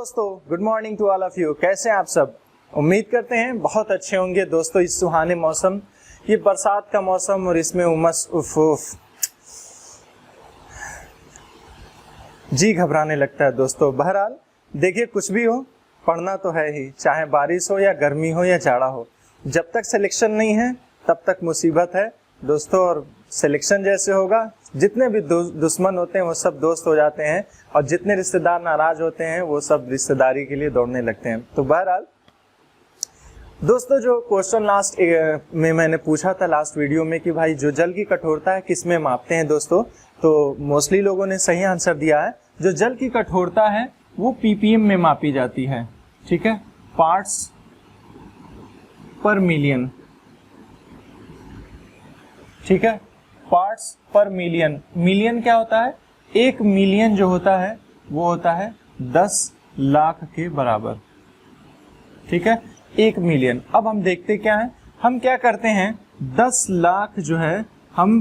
दोस्तों, good morning to all of you. कैसे हैं आप सब? उम्मीद करते हैं बहुत अच्छे होंगे। दोस्तों, इस सुहाने मौसम, ये बरसात का मौसम और इसमें उमस उफ जी घबराने लगता है। दोस्तों, बहरहाल देखिए, कुछ भी हो पढ़ना तो है ही, चाहे बारिश हो या गर्मी हो या जाड़ा हो। जब तक सिलेक्शन नहीं है तब तक मुसीबत है दोस्तों। और सिलेक्शन जैसे होगा, जितने भी दुश्मन होते हैं वो सब दोस्त हो जाते हैं, और जितने रिश्तेदार नाराज होते हैं वो सब रिश्तेदारी के लिए दौड़ने लगते हैं। तो बहरहाल दोस्तों, जो क्वेश्चन लास्ट में मैंने पूछा था लास्ट वीडियो में कि भाई जो जल की कठोरता है किस में मापते हैं दोस्तों, तो मोस्टली लोगों ने सही आंसर दिया है। जो जल की कठोरता है वो ppm में मापी जाती है। ठीक है, पार्ट्स पर मिलियन। ठीक है, पार्ट्स पर मिलियन। मिलियन क्या होता है? 1 मिलियन जो होता है वो होता है 10 लाख के बराबर। ठीक है, 1 मिलियन। अब हम देखते क्या है, हम क्या करते हैं, 10 लाख जो है हम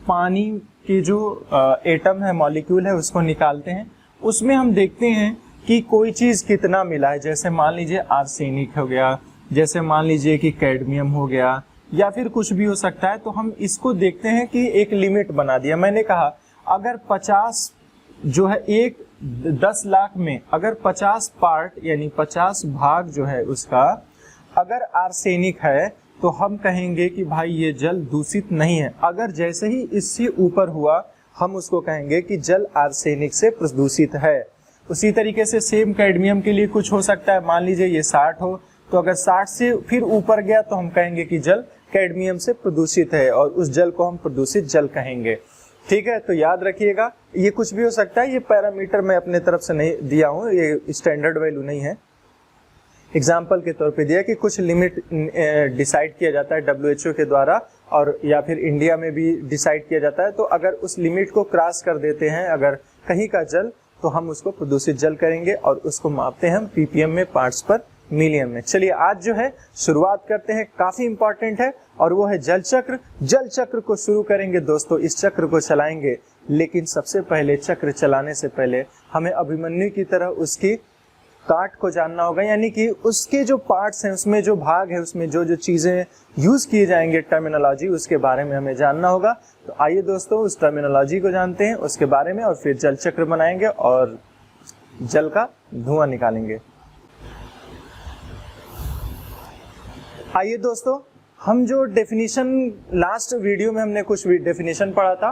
पानी के जो एटम है, मॉलिक्यूल है, उसको निकालते हैं। उसमें हम देखते हैं कि कोई चीज कितना मिला है। जैसे मान लीजिए आर्सेनिक हो गया, जैसे मान लीजिए कि कैडमियम हो गया, या फिर कुछ भी हो सकता है। तो हम इसको देखते हैं कि एक लिमिट बना दिया। मैंने कहा अगर 50 जो है, 10 लाख में अगर 50 पार्ट यानी 50 भाग जो है उसका अगर आर्सेनिक है, तो हम कहेंगे कि भाई ये जल दूषित नहीं है। अगर जैसे ही इससे ऊपर हुआ, हम उसको कहेंगे कि जल आर्सेनिक से प्रदूषित है। उसी तरीके से सेम कैडमियम के लिए कुछ हो सकता है। मान लीजिए ये 60 हो, तो अगर 60 से फिर ऊपर गया तो हम कहेंगे कि जल कैडमियम से प्रदूषित है, और उस जल को हम प्रदूषित जल कहेंगे। ठीक है, तो याद रखिएगा, ये कुछ भी हो सकता है। ये पैरामीटर मैं अपने तरफ से नहीं दिया हूँ, ये स्टैंडर्ड वैल्यू नहीं है। एग्जाम्पल के तौर पे दिया कि कुछ लिमिट डिसाइड किया जाता है WHO के द्वारा, और या फिर इंडिया में भी डिसाइड किया जाता है। तो अगर उस लिमिट को क्रॉस कर देते हैं अगर कहीं का जल, तो हम उसको प्रदूषित जल करेंगे, और उसको मापते हैं हम ppm में, पार्ट्स पर मिलियन में। चलिए आज जो है शुरुआत करते हैं, काफी इंपॉर्टेंट है, और वो है जल चक्र। जल चक्र को शुरू करेंगे दोस्तों, इस चक्र को चलाएंगे। लेकिन सबसे पहले चक्र चलाने से पहले हमें अभिमन्यु की तरह उसकी काट को जानना होगा, यानी कि उसके जो पार्ट्स हैं, उसमें जो भाग है, उसमें जो जो चीजें यूज किए जाएंगे, टर्मिनोलॉजी, उसके बारे में हमें जानना होगा। तो आइए दोस्तों उस टर्मिनोलॉजी को जानते हैं, उसके बारे में, और फिर जल चक्र बनाएंगे और जल का धुआं निकालेंगे। आइए दोस्तों, हम जो डेफिनेशन लास्ट वीडियो में हमने कुछ डेफिनेशन पढ़ा था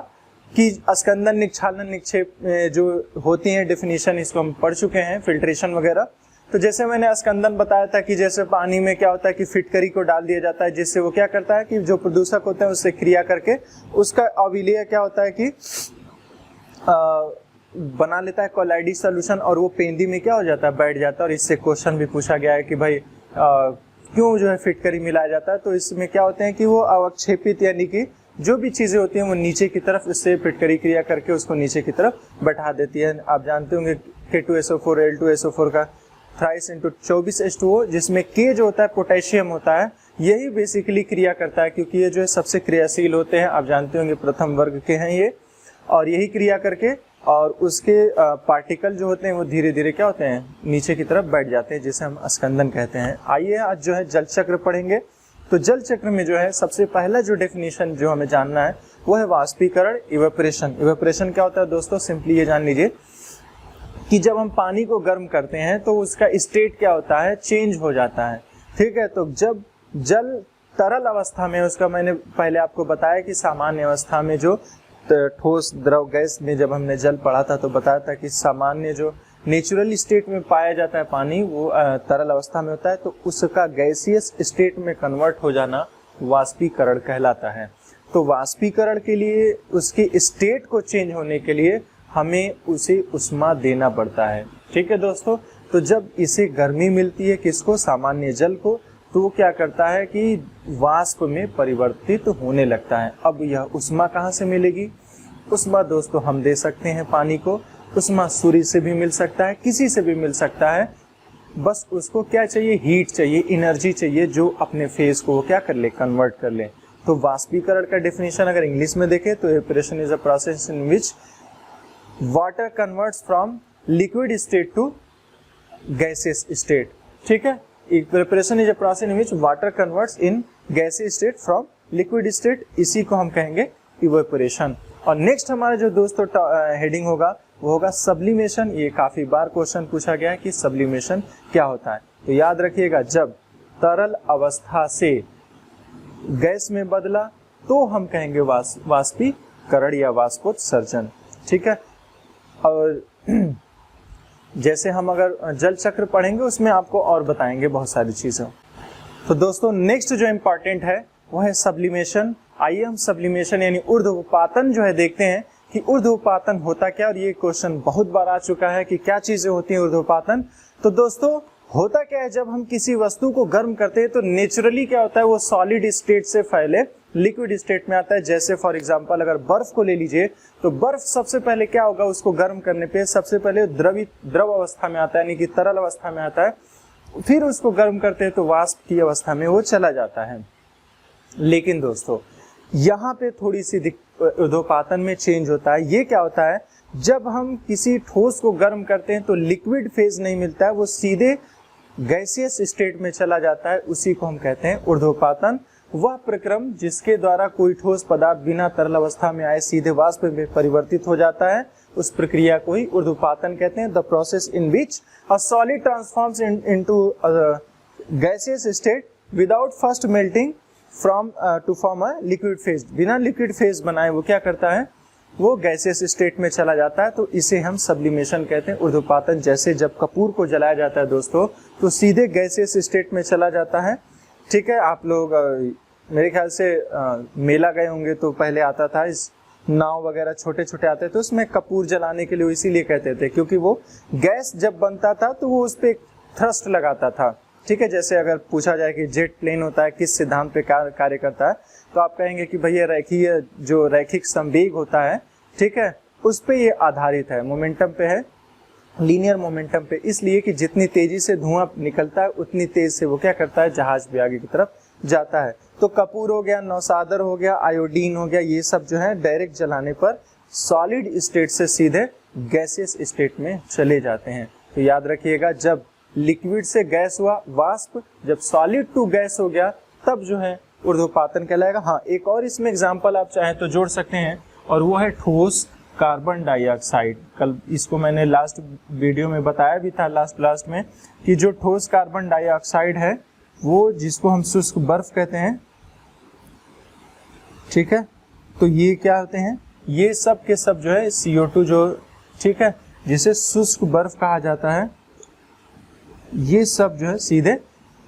कि अस्कंदन, निक्षालन, निक्षेप जो होती हैं डेफिनेशन, इसको हम पढ़ चुके हैं, फिल्ट्रेशन वगैरह। तो जैसे मैंने अस्कंदन बताया था कि जैसे पानी में क्या होता है कि फिटकरी को डाल दिया जाता है, जिससे वो क्या करता है कि जो प्रदूषक होते हैं उससे क्रिया करके उसका अविलेय क्या होता है कि बना लेता है कोलाइडी सोल्यूशन, और वो पेंदी में क्या हो जाता है, बैठ जाता है। और इससे क्वेश्चन भी पूछा गया है कि भाई क्यों जो है फिटकरी मिलाया जाता है। तो इसमें क्या होते हैं कि वो अवक्षेपित, यानी कि जो भी चीजें होती हैं वो नीचे की तरफ, इससे फिटकरी क्रिया करके उसको नीचे की तरफ बैठा देती है। आप जानते होंगे K2SO4 L2SO4 का थ्राइस इंटू 24 H2O, जिसमें K जो होता है पोटेशियम होता है, यही बेसिकली क्रिया करता है, क्योंकि ये जो है सबसे क्रियाशील होते हैं। आप जानते होंगे प्रथम वर्ग के हैं ये, और यही क्रिया करके और उसके पार्टिकल जो होते हैं वो धीरे धीरे क्या होते हैं, नीचे की तरफ बैठ जाते हैं, जिसे हम अस्कंदन कहते हैं। आइए आज जो है जल चक्र पढ़ेंगे। तो जल चक्र में जो है सबसे पहला जो डेफिनेशन जो हमें जानना है वो है वाष्पीकरण, इवेपोरेशन। इवेपोरेशन क्या होता है दोस्तों? सिंपली ये जान लीजिए कि जब हम पानी को गर्म करते हैं तो उसका स्टेट क्या होता है, चेंज हो जाता है। ठीक है, तो जब जल तरल अवस्था में, उसका मैंने पहले आपको बताया कि सामान्य अवस्था में जो ठोस, द्रव, गैस में जब हमने जल पढ़ा था तो बताया था कि सामान्य जो नेचुरल स्टेट में पाया जाता है पानी, वो तरल अवस्था में होता है। तो उसका गैसियस स्टेट में कन्वर्ट हो जाना वाष्पीकरण कहलाता है। तो वाष्पीकरण के लिए, उसकी स्टेट को चेंज होने के लिए हमें उसे उष्मा देना पड़ता है। ठीक है दोस्तों, तो जब इसे गर्मी मिलती है, किसको, सामान्य जल को, तो वो क्या करता है कि वाष्प में परिवर्तित होने लगता है। अब यह उष्मा कहाँ से मिलेगी? उष्मा दोस्तों हम दे सकते हैं पानी को, उष्मा सूर्य से भी मिल सकता है, किसी से भी मिल सकता है। बस उसको क्या चाहिए, हीट चाहिए, एनर्जी चाहिए, जो अपने फेज को क्या कर ले, कन्वर्ट कर ले। तो वाष्पीकरण का डेफिनेशन अगर इंग्लिश में देखें तो evaporation is a process in which water converts from liquid state to gaseous state. ठीक है, evaporation is a process in which water converts in gaseous state from liquid state, इसी को हम कहेंगे इवेपोरेशन। और नेक्स्ट हमारा जो दोस्तों हेडिंग होगा वो होगा सब्लिमेशन। ये काफी बार क्वेश्चन पूछा गया है कि सब्लिमेशन क्या होता है। तो याद रखिएगा, जब तरल अवस्था से गैस में बदला तो हम कहेंगे वाष्पीकरण या वाष्पोत्सर्जन। ठीक है, और जैसे हम अगर जल चक्र पढ़ेंगे उसमें आपको और बताएंगे बहुत सारी चीजें। तो दोस्तों नेक्स्ट जो इम्पोर्टेंट है वो है सब्लिमेशन। आइए हम सब्लिमेशन यानी ऊर्ध्वपातन जो है देखते हैं कि ऊर्ध्वपातन होता क्या। और ये क्वेश्चन बहुत बार आ चुका है कि क्या चीजें होती हैं ऊर्ध्वपातन। तो दोस्तों होता क्या है, जब हम किसी वस्तु को गर्म करते हैं तो नेचुरली क्या होता है, वो सॉलिड स्टेट से पहले लिक्विड स्टेट में आता है। जैसे फॉर एग्जांपल अगर बर्फ को ले लीजिए तो बर्फ सबसे पहले क्या होगा, उसको गर्म करने पे सबसे पहले द्रव अवस्था में आता है, यानी कि तरल अवस्था में आता है। फिर उसको गर्म करते हैं तो वाष्प की अवस्था में वो चला जाता है। लेकिन दोस्तों यहाँ पे थोड़ी सी ऊर्ध्वपातन में चेंज होता है। ये क्या होता है, जब हम किसी ठोस को गर्म करते हैं तो लिक्विड फेज नहीं मिलता है, वो सीधे गैसियस स्टेट में चला जाता है। उसी को हम कहते हैं ऊर्ध्वपातन। वह प्रक्रम जिसके द्वारा कोई ठोस पदार्थ बिना तरल अवस्था में आए सीधे वाष्प में परिवर्तित हो जाता है, उस प्रक्रिया को ही ऊर्ध्वपातन कहते हैं। The process in which a solid transforms into gaseous state without first melting from to form a liquid phase. बिना लिक्विड फेज बनाए वो क्या करता है, वो गैसियस स्टेट में चला जाता है। तो इसे हम सब्लिमेशन कहते हैं, ऊर्ध्वपातन। जैसे जब कपूर को जलाया जाता है दोस्तों तो सीधे गैसियस स्टेट में चला जाता है। ठीक है, आप लोग मेरे ख्याल से मेला गए होंगे तो पहले आता था, इस नाव वगैरह छोटे छोटे आते थे, उसमें कपूर जलाने के लिए इसीलिए कहते थे क्योंकि वो गैस जब बनता था तो वो उस पर थ्रस्ट लगाता था। ठीक है, जैसे अगर पूछा जाए कि जेट प्लेन होता है किस सिद्धांत पे कार्य करता है, तो आप कहेंगे कि भैया रेखीय जो रैखिक संवेग होता है, ठीक है, उस पे ये आधारित है, मोमेंटम पे है, लीनियर मोमेंटम पे। इसलिए कि जितनी तेजी से धुआं निकलता है उतनी तेज से वो क्या करता है, जहाज भी आगे की तरफ जाता है। तो कपूर हो गया, नौसादर हो गया, आयोडीन हो गया, ये सब जो है डायरेक्ट जलाने पर सॉलिड स्टेट से सीधे गैसियस स्टेट में चले जाते हैं। तो याद रखिएगा, जब लिक्विड से गैस हुआ वाष्प, जब सॉलिड टू गैस हो गया तब जो है ऊर्ध्वपातन कहलाएगा। हाँ, एक और इसमें एग्जांपल आप चाहें तो जोड़ सकते हैं, और वो है ठोस कार्बन डाइऑक्साइड। कल इसको मैंने लास्ट वीडियो में बताया भी था, लास्ट में, कि जो ठोस कार्बन डाइऑक्साइड है वो जिसको हम शुष्क बर्फ कहते हैं। ठीक है, तो ये क्या होते हैं, ये सब के सब जो है CO2 जो, ठीक है, जिसे शुष्क बर्फ कहा जाता है, ये सब जो है सीधे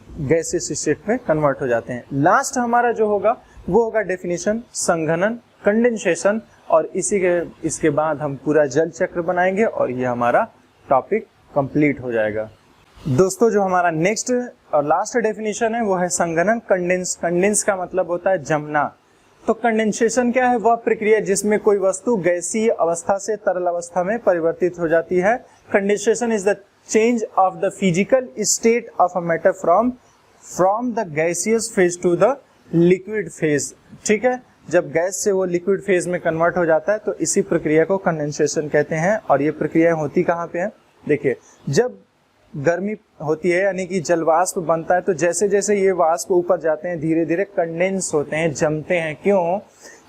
गैसियस स्टेट में कन्वर्ट हो जाते हैं। लास्ट हमारा जो होगा वो होगा डेफिनेशन, संघनन, कंडेंसेशन, और इसके बाद हम पूरा जल चक्र बनाएंगे और ये हमारा टॉपिक कंप्लीट हो जाएगा। दोस्तों जो हमारा नेक्स्ट और लास्ट डेफिनेशन है वो है संघनन। कंडेंस का मतलब होता है जमना। तो कंडेंसेशन क्या है, वह प्रक्रिया जिसमें कोई वस्तु गैसीय अवस्था से तरल अवस्था में परिवर्तित हो जाती है। Condensation is the change of the physical state of a matter from the gaseous phase two the liquid phase. ठीक है, जब गैस से वो लिक्विड फेज में कन्वर्ट हो जाता है तो इसी प्रक्रिया को कंडेंसेशन कहते हैं। और ये प्रक्रिया होती कहाँ पे है, देखिए, जब गर्मी होती है यानी कि जल वाष्प बनता है तो जैसे जैसे ये वाष्प ऊपर जाते हैं धीरे धीरे कंडेंस होते हैं, जमते हैं। क्यों,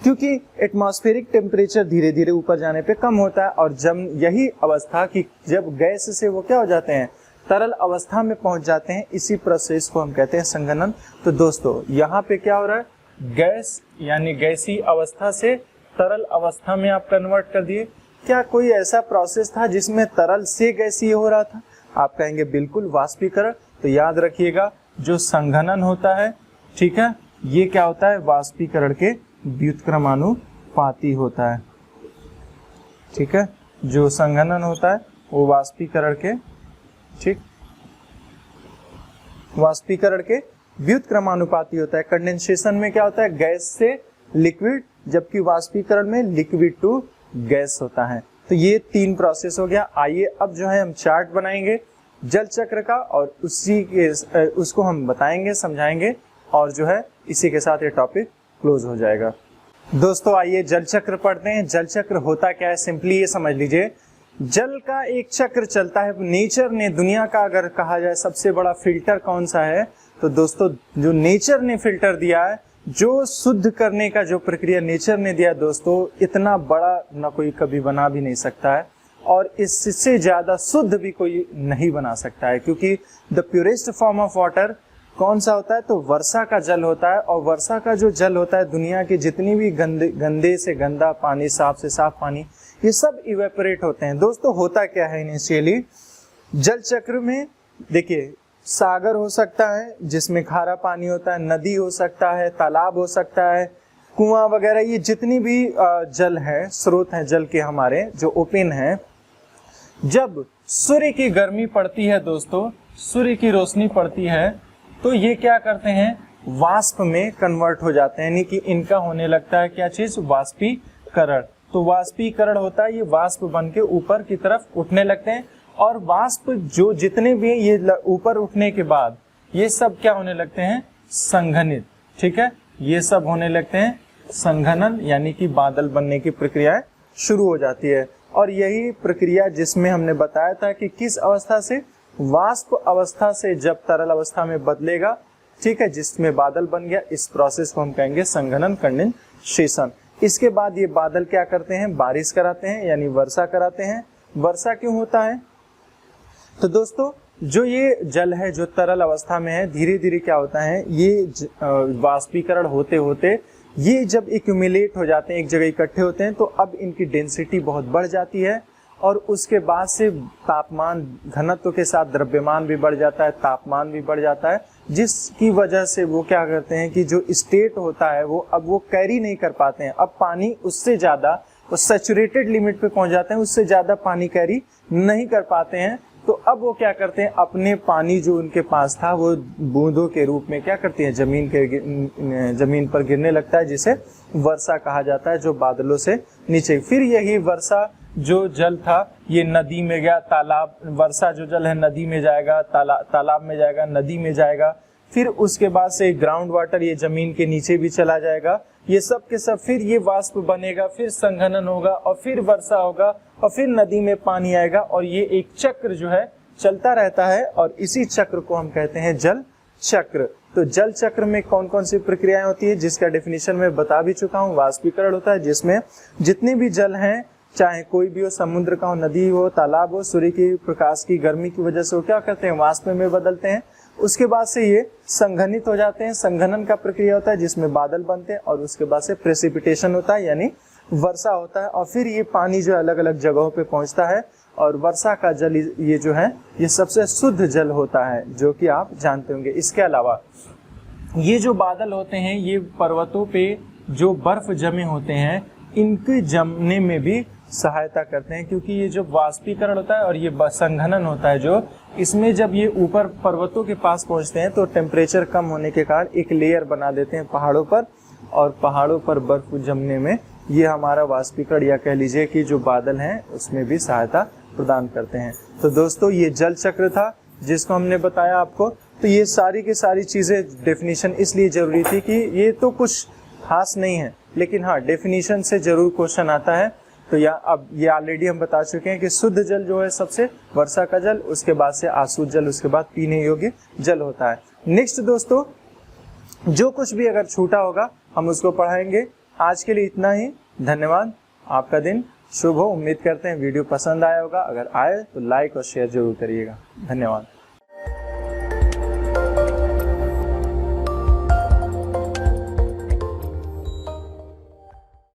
क्योंकि एटमॉस्फेरिक टेम्परेचर धीरे धीरे ऊपर जाने पे कम होता है, और जब यही अवस्था की जब गैस से वो क्या हो जाते हैं, तरल अवस्था में पहुंच जाते हैं, इसी प्रोसेस को हम कहते हैं संघनन। तो दोस्तों यहाँ पे क्या हो रहा है, गैस यानी गैसीय अवस्था से तरल अवस्था में आप कन्वर्ट कर दिए। क्या कोई ऐसा प्रोसेस था जिसमें तरल से गैसीय हो रहा था? आप कहेंगे बिल्कुल, वाष्पीकरण। तो याद रखिएगा, जो संघनन होता है, ठीक है, ये क्या होता है, वाष्पीकरण के व्युत्क्रमानुपाती होता है। ठीक है, जो संघनन होता है वो वाष्पीकरण के, ठीक, वाष्पीकरण के व्युत्क्रमानुपाती होता है। कंडेंसेशन में क्या होता है, गैस से लिक्विड, जबकि वाष्पीकरण में लिक्विड टू गैस होता है। तो ये तीन प्रोसेस हो गया। आइए अब जो है हम चार्ट बनाएंगे जल चक्र का, और उसको हम बताएंगे, समझाएंगे, और जो है इसी के साथ ये टॉपिक क्लोज हो जाएगा। दोस्तों आइए जल चक्र पढ़ते हैं। जल चक्र होता क्या है, सिंपली ये समझ लीजिए जल का एक चक्र चलता है। नेचर ने, दुनिया का अगर कहा जाए सबसे बड़ा फिल्टर कौन सा है, तो दोस्तों जो नेचर ने फिल्टर दिया है, जो शुद्ध करने का जो प्रक्रिया नेचर ने दिया दोस्तों, इतना बड़ा ना कोई कभी बना भी नहीं सकता है और इससे ज्यादा शुद्ध भी कोई नहीं बना सकता है। क्योंकि the purest form of water कौन सा होता है, तो वर्षा का जल होता है। और वर्षा का जो जल होता है, दुनिया के जितनी भी गंदे से गंदा पानी, साफ से साफ पानी, ये सब इवेपोरेट होते हैं। दोस्तों होता क्या है इनिशियली जल चक्र में, देखिए सागर हो सकता है जिसमें खारा पानी होता है, नदी हो सकता है, तालाब हो सकता है, कुआं वगैरह, ये जितनी भी जल है, स्रोत हैं जल के हमारे जो ओपन है, जब सूर्य की गर्मी पड़ती है दोस्तों, सूर्य की रोशनी पड़ती है, तो ये क्या करते हैं, वाष्प में कन्वर्ट हो जाते हैं। यानी कि इनका होने लगता है क्या चीज, वाष्पीकरण। तो वाष्पीकरण होता है, ये वाष्प बन के ऊपर की तरफ उठने लगते हैं। और वाष्प जो जितने भी ये ऊपर उठने के बाद ये सब क्या होने लगते हैं, संघनित। ठीक है, ये सब होने लगते हैं संघनन, यानी कि बादल बनने की प्रक्रिया शुरू हो जाती है। और यही प्रक्रिया जिसमें हमने बताया था कि किस अवस्था से, वाष्प अवस्था से जब तरल अवस्था में बदलेगा, ठीक है, जिसमें बादल बन गया, इस प्रोसेस को हम कहेंगे संघनन, कंडेंसेशन। इसके बाद ये बादल क्या करते हैं, बारिश कराते हैं, यानी वर्षा कराते हैं। वर्षा क्यों होता है, तो दोस्तों जो ये जल है जो तरल अवस्था में है, धीरे धीरे क्या होता है, ये वाष्पीकरण होते होते ये जब एक्यूमुलेट हो जाते हैं, एक जगह इकट्ठे होते हैं, तो अब इनकी डेंसिटी बहुत बढ़ जाती है। और उसके बाद से तापमान, घनत्व के साथ द्रव्यमान भी बढ़ जाता है, तापमान भी बढ़ जाता है, जिसकी वजह से वो क्या करते हैं कि जो स्टेट होता है वो अब वो कैरी नहीं कर पाते हैं। अब पानी उससे ज्यादा, वो सैचुरेटेड लिमिट पे पहुंच जाते हैं, उससे ज्यादा पानी कैरी नहीं कर पाते हैं। तो अब वो क्या करते हैं, अपने पानी जो उनके पास था वो बूंदों के रूप में क्या करती है, जमीन पर गिरने लगता है, जिसे वर्षा कहा जाता है, जो बादलों से नीचे। फिर यही वर्षा जो जल था ये नदी में गया, तालाब, वर्षा जो जल है नदी में जाएगा, तालाब में जाएगा, नदी में जाएगा। फिर उसके बाद से ग्राउंड वाटर ये जमीन के नीचे भी चला जाएगा। ये सब के सब फिर ये वाष्प बनेगा, फिर संघनन होगा और फिर वर्षा होगा और फिर नदी में पानी आएगा। और ये एक चक्र जो है चलता रहता है और इसी चक्र को हम कहते हैं जल चक्र। तो जल चक्र में कौन कौन सी प्रक्रियाएं होती है, जिसका डेफिनेशन मैं बता भी चुका हूँ। वाष्पीकरण होता है जिसमें जितने भी जल हैं, चाहे कोई भी हो, समुद्र का हो, नदी हो, तालाब हो, सूर्य की प्रकाश की गर्मी की वजह से वो क्या करते हैं, वाष्प में बदलते हैं। उसके बाद से ये संघनित हो जाते हैं, संघनन का प्रक्रिया होता है जिसमें बादल बनते हैं। और उसके बाद से प्रेसिपिटेशन होता है, यानी वर्षा होता है। और फिर ये पानी जो अलग अलग जगहों पे पहुंचता है। और वर्षा का जल ये जो है ये सबसे शुद्ध जल होता है, जो कि आप जानते होंगे। इसके अलावा ये जो बादल होते हैं, ये पर्वतों पे जो बर्फ जमे होते हैं, इनके जमने में भी सहायता करते हैं। क्योंकि ये जो वाष्पीकरण होता है और ये संघनन होता है, जो इसमें जब ये ऊपर पर्वतों के पास पहुंचते हैं तो टेम्परेचर कम होने के कारण एक लेयर बना देते हैं पहाड़ों पर, और पहाड़ों पर बर्फ जमने में ये हमारा वाष्पीकरण, या कह लीजिए कि जो बादल हैं उसमें भी सहायता प्रदान करते हैं। तो दोस्तों ये जल चक्र था जिसको हमने बताया आपको। तो ये सारी की सारी चीजें डेफिनेशन इसलिए जरूरी थी कि ये तो कुछ खास नहीं है, लेकिन हाँ डेफिनेशन से जरूर क्वेश्चन आता है। तो अब ये ऑलरेडी हम बता चुके हैं कि शुद्ध जल जो है सबसे वर्षा का जल, उसके बाद से आशुद्ध जल, उसके बाद पीने योग्य जल होता है। नेक्स्ट दोस्तों जो कुछ भी अगर छूटा होगा हम उसको पढ़ाएंगे। आज के लिए इतना ही, धन्यवाद। आपका दिन शुभ हो। उम्मीद करते हैं वीडियो पसंद आया होगा। अगर आए तो लाइक और शेयर जरूर करिएगा। धन्यवाद।